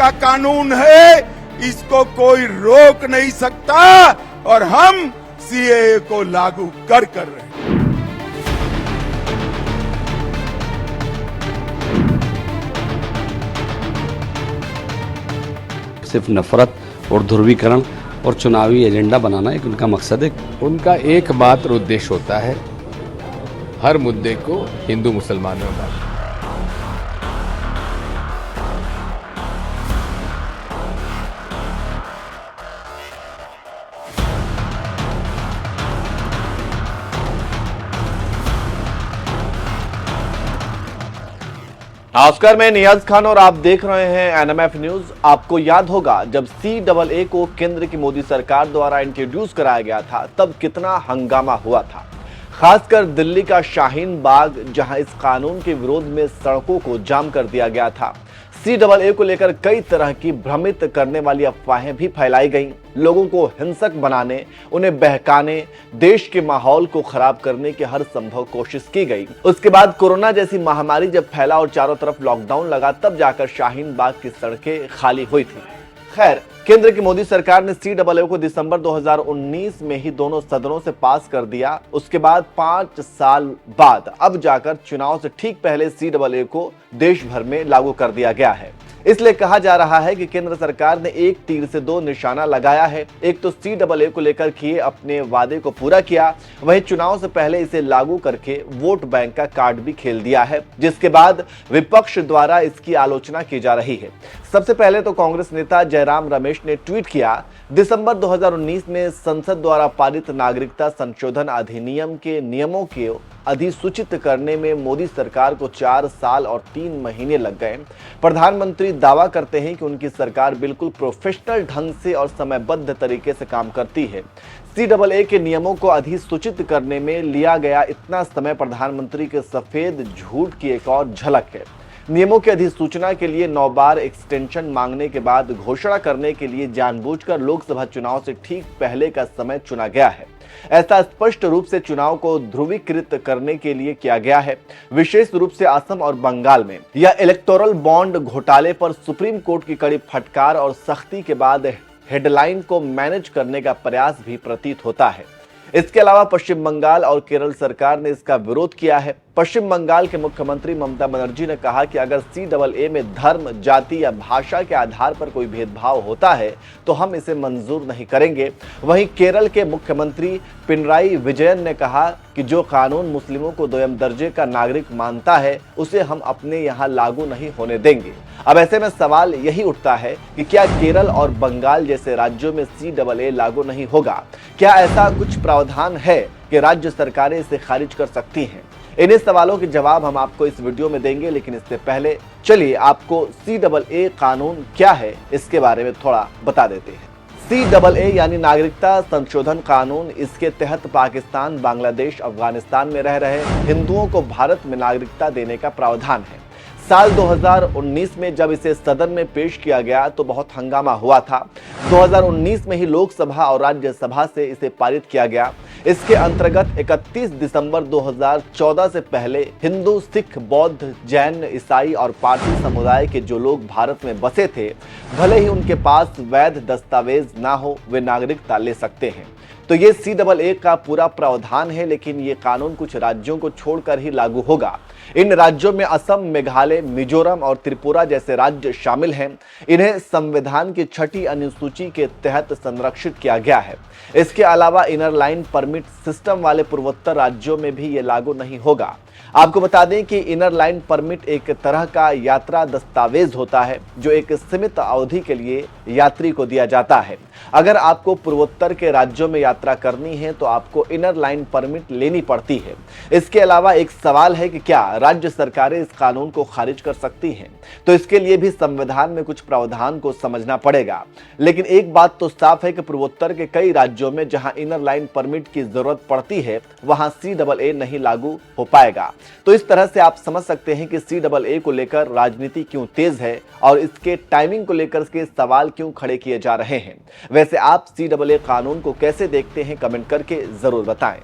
का कानून है, इसको कोई रोक नहीं सकता और हम सीएए को लागू कर रहे हैं। सिर्फ नफरत और ध्रुवीकरण और चुनावी एजेंडा बनाना एक उनका मकसद है। उनका एकमात्र उद्देश्य होता है हर मुद्दे को हिंदू मुसलमानों में बांटना। नमस्कार, मैं नियाज खान और आप देख रहे हैं एनएमएफ न्यूज। आपको याद होगा जब सीएए को केंद्र की मोदी सरकार द्वारा इंट्रोड्यूस कराया गया था तब कितना हंगामा हुआ था। खासकर दिल्ली का शाहीन बाग, जहां इस कानून के विरोध में सड़कों को जाम कर दिया गया था। सीएए को लेकर कई तरह की भ्रमित करने वाली अफवाहें भी फैलाई गईं। लोगों को हिंसक बनाने, उन्हें बहकाने, देश के माहौल को खराब करने की हर संभव कोशिश की गई। उसके बाद कोरोना जैसी महामारी जब फैला और चारों तरफ लॉकडाउन लगा, तब जाकर शाहीन बाग की सड़कें खाली हुई थी। खैर, केंद्र की मोदी सरकार ने सीएए को दिसंबर 2019 में ही दोनों सदनों से पास कर दिया। उसके बाद 5 साल बाद अब जाकर चुनाव से ठीक पहले सीएए को देश भर में लागू कर दिया गया है। इसलिए कहा जा रहा है कि केंद्र सरकार ने एक तीर से दो निशाना लगाया है। एक तो सीएए को लेकर किए अपने वादे को पूरा किया, वहीं चुनाव से पहले इसे लागू करके वोट बैंक का कार्ड भी खेल दिया है, जिसके बाद विपक्ष द्वारा इसकी आलोचना की जा रही है। सबसे पहले तो कांग्रेस नेता जयराम रमेश ने ट्वीट किया, दिसंबर 2019 में संसद द्वारा पारित नागरिकता संशोधन अधिनियम के नियमों को अधिसूचित करने में मोदी सरकार को 4 साल और 3 महीने लग गए। प्रधानमंत्री दावा करते हैं कि उनकी सरकार बिल्कुल प्रोफेशनल ढंग से और समयबद्ध तरीके से काम करती है। सीएए के नियमों को अधिसूचित करने में लिया गया इतना समय प्रधानमंत्री के सफेद झूठ की एक और झलक है। नियमों की अधिसूचना के लिए 9 बार एक्सटेंशन मांगने के बाद घोषणा करने के लिए जानबूझकर लोकसभा चुनाव से ठीक पहले का समय चुना गया है। ऐसा स्पष्ट रूप से चुनाव को ध्रुवीकृत करने के लिए किया गया है। विशेष रूप से असम और बंगाल में यह इलेक्टोरल बॉन्ड घोटाले पर सुप्रीम कोर्ट की कड़ी फटकार और सख्ती के बाद हेडलाइन को मैनेज करने का प्रयास भी प्रतीत होता है। इसके अलावा पश्चिम बंगाल और केरल सरकार ने इसका विरोध किया है। पश्चिम बंगाल के मुख्यमंत्री ममता बनर्जी ने कहा कि अगर सीएए में धर्म, जाति या भाषा के आधार पर कोई भेदभाव होता है तो हम इसे मंजूर नहीं करेंगे। वहीं केरल के मुख्यमंत्री पिनराई विजयन ने कहा कि जो कानून मुस्लिमों को दोयम दर्जे का नागरिक मानता है उसे हम अपने यहाँ लागू नहीं होने देंगे। अब ऐसे में सवाल यही उठता है कि क्या केरल और बंगाल जैसे राज्यों में सीएए लागू नहीं होगा? क्या ऐसा कुछ प्रावधान है कि राज्य सरकारें इसे खारिज कर सकती हैं? इन्हीं सवालों के जवाब हम आपको इस वीडियो में देंगे, लेकिन इससे पहले चलिए आपको सीएए कानून क्या है इसके बारे में थोड़ा बता देते हैं। सीएए यानी नागरिकता संशोधन कानून, इसके तहत पाकिस्तान, बांग्लादेश, अफगानिस्तान में रह रहे हिंदुओं को भारत में नागरिकता देने का प्रावधान है। साल 2019 में जब इसे सदन में पेश किया गया तो बहुत हंगामा हुआ था। 2019 में ही लोकसभा और राज्यसभा से इसे पारित किया गया। इसके अंतर्गत 31 दिसंबर 2014 से पहले हिंदू, सिख, बौद्ध, जैन, ईसाई और पारसी समुदाय के जो लोग भारत में बसे थे, भले ही उनके पास वैध दस्तावेज ना हो, वे नागरिकता ले सकते हैं। तो ये सीएए का पूरा प्रावधान है, लेकिन ये कानून कुछ राज्यों को छोड़कर ही लागू होगा। इन राज्यों में असम, मेघालय, मिजोरम और त्रिपुरा जैसे राज्य शामिल हैं। इन्हें संविधान की 6ठी अनुसूची के तहत संरक्षित किया गया है। इसके अलावा इनर लाइन परमिट सिस्टम वाले पूर्वोत्तर राज्यों में भी ये लागू नहीं होगा। आपको बता दें कि इनर लाइन परमिट एक तरह का यात्रा दस्तावेज होता है जो एक सीमित अवधि के लिए यात्री को दिया जाता है। अगर आपको पूर्वोत्तर के राज्यों में यात्रा करनी है तो आपको इनर लाइन परमिट लेनी पड़ती है। इसके अलावा एक सवाल है कि क्या राज्य सरकारें इस कानून को खारिज कर सकती हैं? तो इसके लिए भी संविधान में कुछ प्रावधान को समझना पड़ेगा। लेकिन एक बात तो साफ है कि पूर्वोत्तर के कई राज्यों में जहां इनर लाइन परमिट की जरूरत पड़ती है वहां सीएए नहीं लागू हो पाएगा। तो इस तरह से आप समझ सकते हैं कि सीएए को लेकर राजनीति क्यों तेज है और इसके टाइमिंग को लेकर के सवाल क्यों खड़े किए जा रहे हैं। वैसे आप सीएए कानून को कैसे देखते हैं, कमेंट करके जरूर बताएं।